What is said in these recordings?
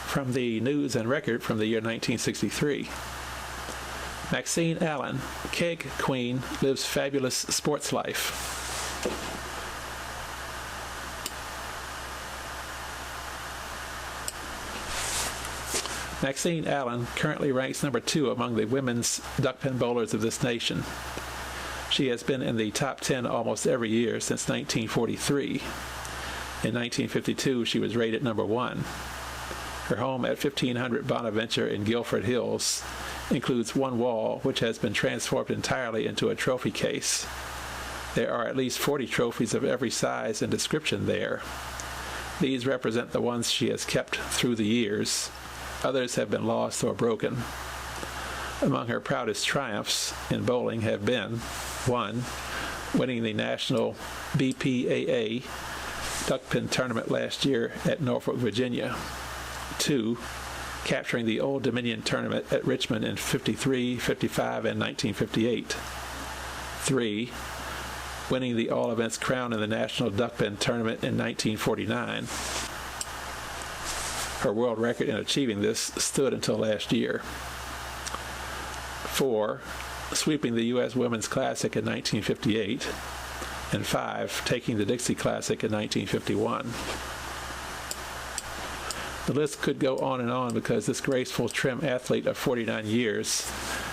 from the News and Record from the year 1963. Maxine Allen, keg queen, lives fabulous sports life. Maxine Allen currently ranks number 2 among the women's duckpin bowlers of this nation. She has been in the top 10 almost every year since 1943. In 1952, she was rated number 1. Her home at 1500 Bonaventure in Guilford Hills includes one wall which has been transformed entirely into a trophy case. There are at least 40 trophies of every size and description there. These represent the ones she has kept through the years. Others have been lost or broken. Among her proudest triumphs in bowling have been 1. Winning the National BPAA Duckpin Tournament last year at Norfolk, Virginia. 2. Capturing the Old Dominion Tournament at Richmond in 53, 55, and 1958. 3. Winning the All Events Crown in the National Duckpin Tournament in 1949. Her world record in achieving this stood until last year. 4. Sweeping the U.S. Women's Classic in 1958. And 5. Taking the Dixie Classic in 1951. The list could go on and on because this graceful, trim athlete of 49 years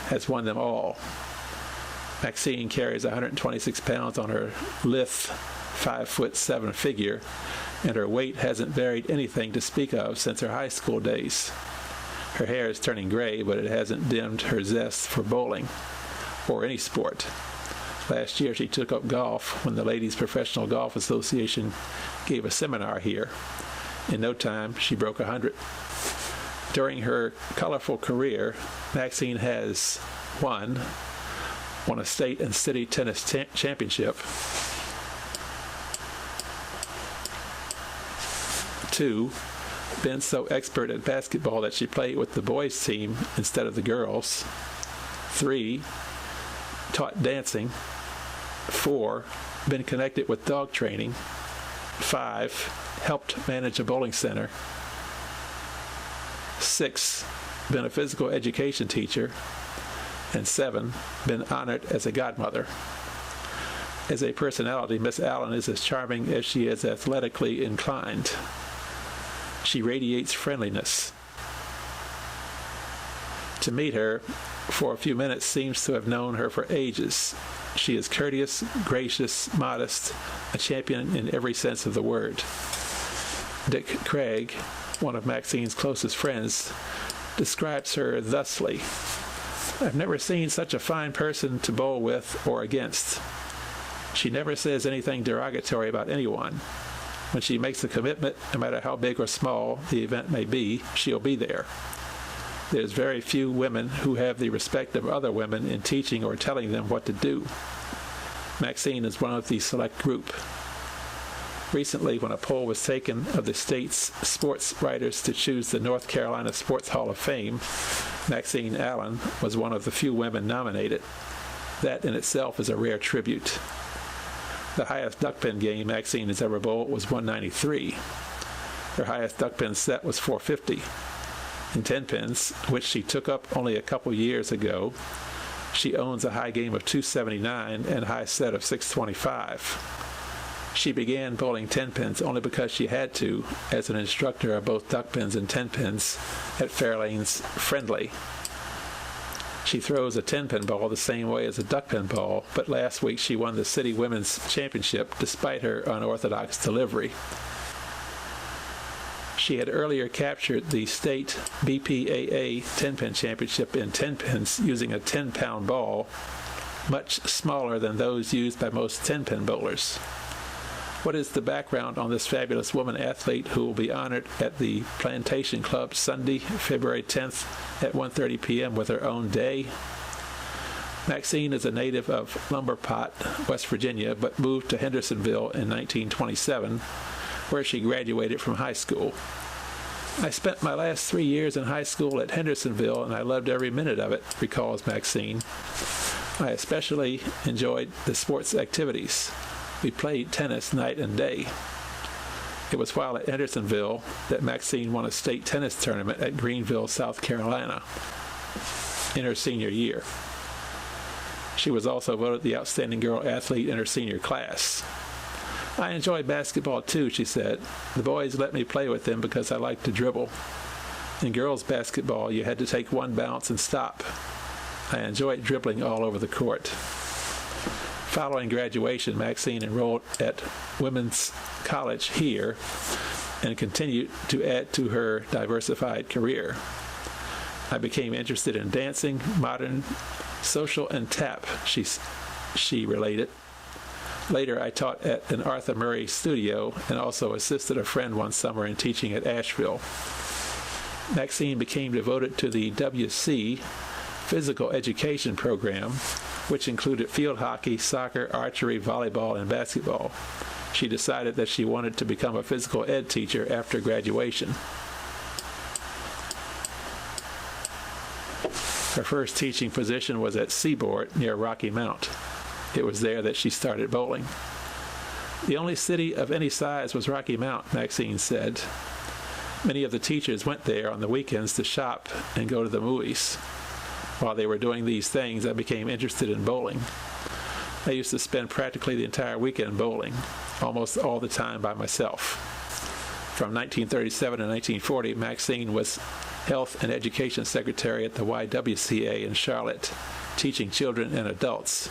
has won them all. Maxine carries 126 pounds on her lithe 5'7" figure, and her weight hasn't varied anything to speak of since her high school days. Her hair is turning gray, but it hasn't dimmed her zest for bowling, or any sport. Last year she took up golf when the Ladies Professional Golf Association gave a seminar here. In no time, she broke 100. During her colorful career, Maxine has 1. Won a state and city tennis championship. 2. Been so expert at basketball that she played with the boys' team instead of the girls. 3. Taught dancing. 4. Been connected with dog training. 5. Helped manage a bowling center. 6. Been a physical education teacher. And 7. Been honored as a godmother. As a personality, Miss Allen is as charming as she is athletically inclined. She radiates friendliness. To meet her for a few minutes seems to have known her for ages. She is courteous, gracious, modest, a champion in every sense of the word. Dick Craig, one of Maxine's closest friends, describes her thusly: "I've never seen such a fine person to bowl with or against. She never says anything derogatory about anyone. When she makes a commitment, no matter how big or small the event may be, she'll be there. There's very few women who have the respect of other women in teaching or telling them what to do. Maxine is one of the select group." Recently, when a poll was taken of the state's sports writers to choose the North Carolina Sports Hall of Fame, Maxine Allen was one of the few women nominated. That in itself is a rare tribute. The highest duckpin game Maxine has ever bowled was 193. Her highest duckpin set was 450. In 10 pins, which she took up only a couple years ago, she owns a high game of 279 and a high set of 625. She began bowling 10 pins only because she had to, as an instructor of both duckpins and 10 pins at Fairlane's Friendly. She throws a 10-pin ball the same way as a duckpin ball, but last week she won the City Women's Championship despite her unorthodox delivery. She had earlier captured the state BPAA 10-pin championship in 10 pins using a 10-pound ball, much smaller than those used by most 10-pin bowlers. What is the background on this fabulous woman athlete who will be honored at the Plantation Club Sunday, February 10th at 1:30 p.m. with her own day? Maxine is a native of Lumberpot, West Virginia, but moved to Hendersonville in 1927, where she graduated from high school. "I spent my last 3 years in high school at Hendersonville, and I loved every minute of it," recalls Maxine. "I especially enjoyed the sports activities. We played tennis night and day. It was while at Hendersonville that Maxine won a state tennis tournament at Greenville, South Carolina, in her senior year. She was also voted the outstanding girl athlete in her senior class. I enjoy basketball too, she said. The boys let me play with them because I like to dribble. In girls basketball, you had to take one bounce and stop. I enjoyed dribbling all over the court. Following graduation, Maxine enrolled at Women's College here and continued to add to her diversified career. I became interested in dancing, modern, social, and tap, she related. Later, I taught at an Arthur Murray studio and also assisted a friend one summer in teaching at Asheville. Maxine became devoted to the WC physical education program, which included field hockey, soccer, archery, volleyball, and basketball. She decided that she wanted to become a physical ed teacher after graduation. Her first teaching position was at Seaboard near Rocky Mount. It was there that she started bowling. The only city of any size was Rocky Mount, Maxine said. Many of the teachers went there on the weekends to shop and go to the movies. While they were doing these things, I became interested in bowling. I used to spend practically the entire weekend bowling, almost all the time by myself. From 1937 to 1940, Maxine was Health and Education Secretary at the YWCA in Charlotte, teaching children and adults.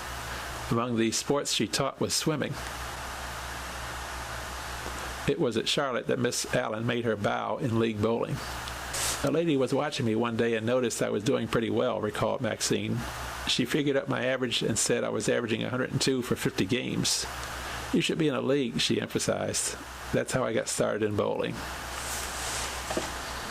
Among the sports she taught was swimming. It was at Charlotte that Miss Allen made her bow in league bowling. A lady was watching me one day and noticed I was doing pretty well, recalled Maxine. She figured up my average and said I was averaging 102 for 50 games. You should be in a league, she emphasized. That's how I got started in bowling.